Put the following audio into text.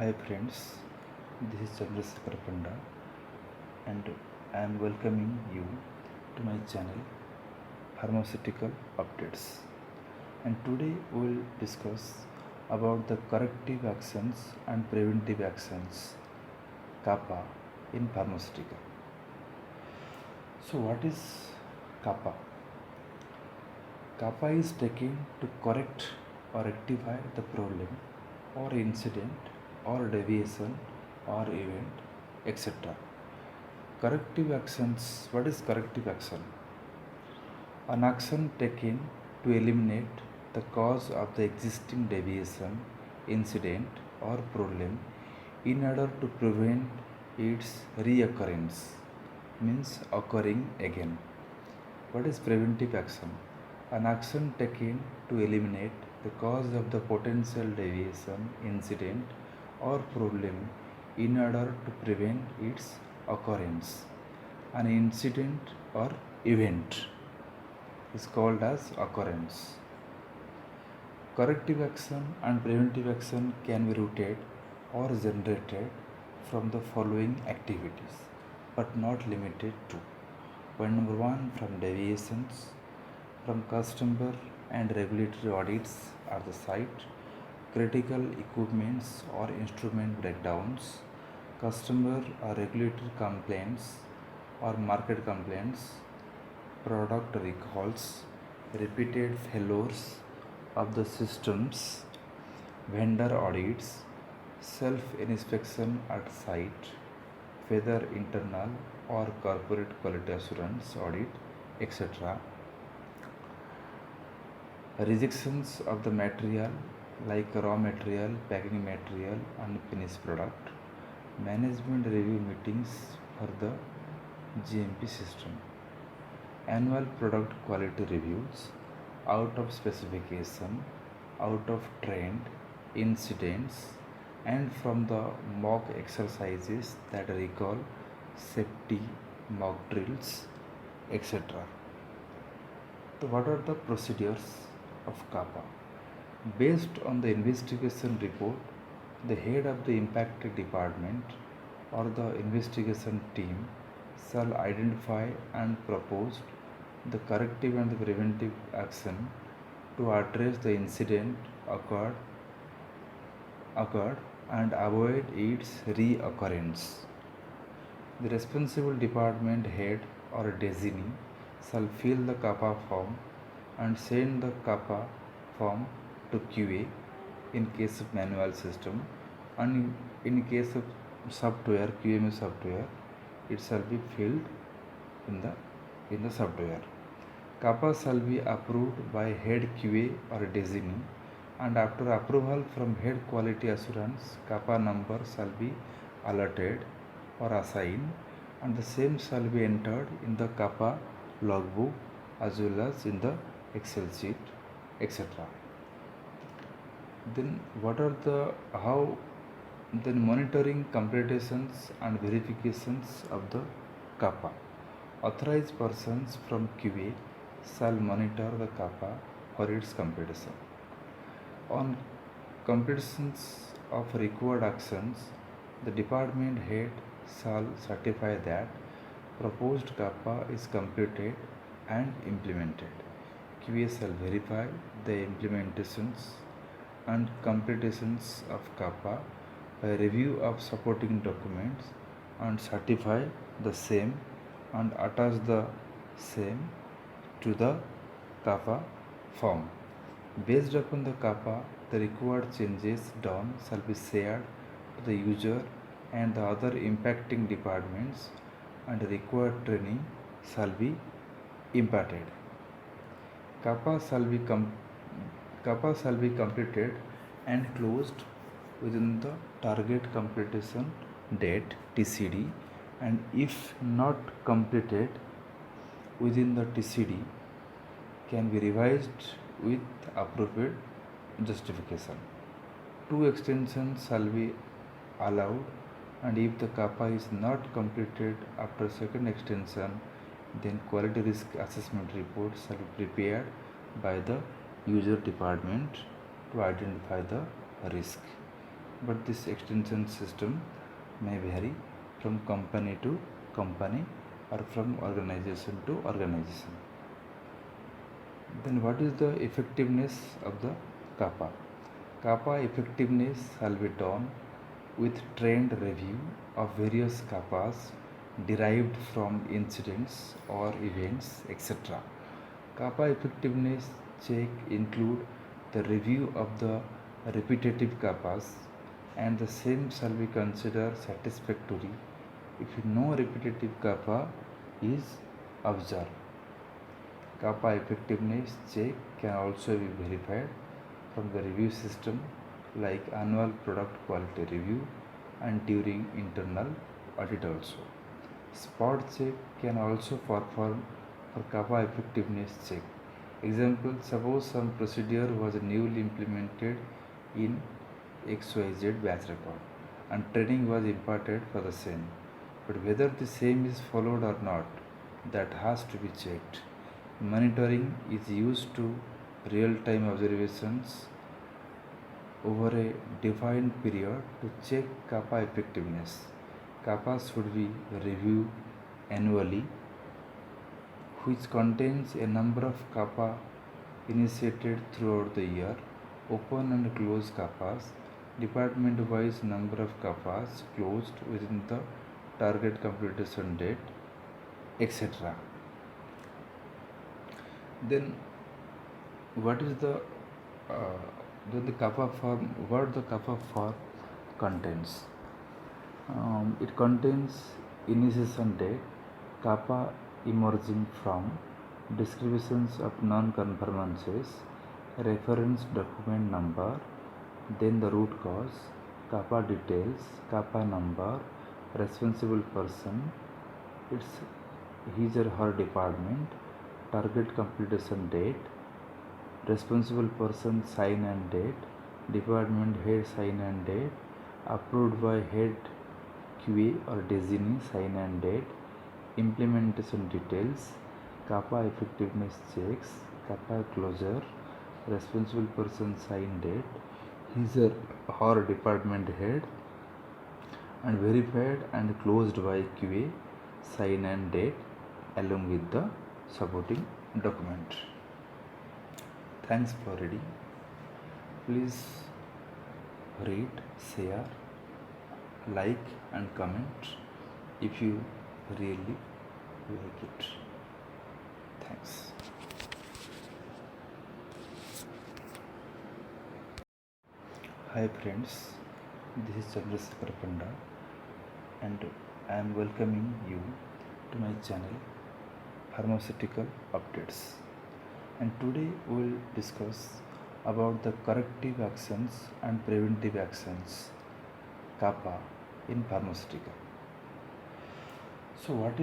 Hi friends, this is Chandrasekhar Panda and I am welcoming you to my channel Pharmaceutical Updates. And today we will discuss about the corrective actions and preventive actions CAPA in pharmaceutical. So what is CAPA? CAPA is taken to correct or rectify the problem or incident or deviation or event, etc. Corrective actions. What is corrective action? An action taken to eliminate the cause of the existing deviation, incident, or problem in order to prevent its reoccurrence, means occurring again. What is preventive action? An action taken to eliminate the cause of the potential deviation, incident, or problem in order to prevent its occurrence. An incident or event is called as occurrence. Corrective action and preventive action can be rooted or generated from the following activities, but not limited to. Point number one, from deviations, from customer and regulatory audits at the site, critical equipments or instrument breakdowns, customer or regulatory complaints or market complaints, product recalls, repeated failures of the systems, vendor audits, self-inspection at site, whether internal or corporate quality assurance audit, etc. Rejections of the material like raw material, packing material, and finished product. Management review meetings for the GMP system. Annual product quality reviews, out of specification, out of trend, incidents, and from the mock exercises that recall safety mock drills, etc. So what are the procedures of CAPA? Based on the investigation report, the head of the impacted department or the investigation team shall identify and propose the corrective and the preventive action to address the incident occurred and avoid its reoccurrence. The responsible department head or designee shall fill the CAPA form and send the CAPA form to QA in case of manual system, and in case of software, QMS software, it shall be filled in the software. CAPA shall be approved by head QA or designee, and after approval from head quality assurance, CAPA number shall be allotted or assigned, and the same shall be entered in the CAPA logbook as well as in the Excel sheet, etc. Then what are the how then monitoring completions and verifications of the CAPA. Authorized persons from QA shall monitor the CAPA for its completion. On completions of required actions, the department head shall certify that proposed CAPA is completed and implemented. QA shall verify the implementations and completions of CAPA by review of supporting documents and certify the same and attach the same to the CAPA form. Based upon the CAPA, the required changes done shall be shared to the user and the other impacting departments, and required training shall be imparted. CAPA shall be completed and closed within the target completion date TCD, and if not completed within the TCD can be revised with appropriate justification. 2 extensions shall be allowed, and if the CAPA is not completed after second extension, then quality risk assessment report shall be prepared by the user department to identify the risk. but this extension system may vary from company to company or from organization to organization. Then what is the effectiveness of the kappa? Kappa effectiveness shall be done with trained review of various kappas derived from incidents or events, etc. Kappa effectiveness check include the review of the repetitive kappas, and the same shall be considered satisfactory if no repetitive kappa is observed. Kappa effectiveness check can also be verified from the review system like annual product quality review and during internal audit also. Spot check can also perform for kappa effectiveness check. Example, suppose some procedure was newly implemented in XYZ batch record and training was imparted for the same. But whether the same is followed or not, that has to be checked. Monitoring is used to real-time observations over a defined period to check kappa effectiveness. Kappa should be reviewed annually, which contains a number of kappa initiated throughout the year, open and closed kappas, department-wise number of kappas closed within the target completion date, etc. Then what is uh, the kappa form? What the kappa form contains? It contains initiation date, kappa emerging from descriptions of non-conformances, reference document number, then the root cause, kappa details, kappa number, responsible person, its his or her department, target completion date, responsible person sign and date, department head sign and date, approved by head QA or designee sign and date, implementation details, kappa effectiveness checks, kappa closure, responsible person sign date, his or her department head, and verified and closed by QA sign and date along with the supporting document. Thanks for reading. Please read, share, like and comment if you really like it. Thanks. Hi friends, this is Chandrasekhar Panda and I am welcoming you to my channel Pharmaceutical Updates. And today we will discuss about the corrective actions and preventive actions kappa in pharmaceutical. So what is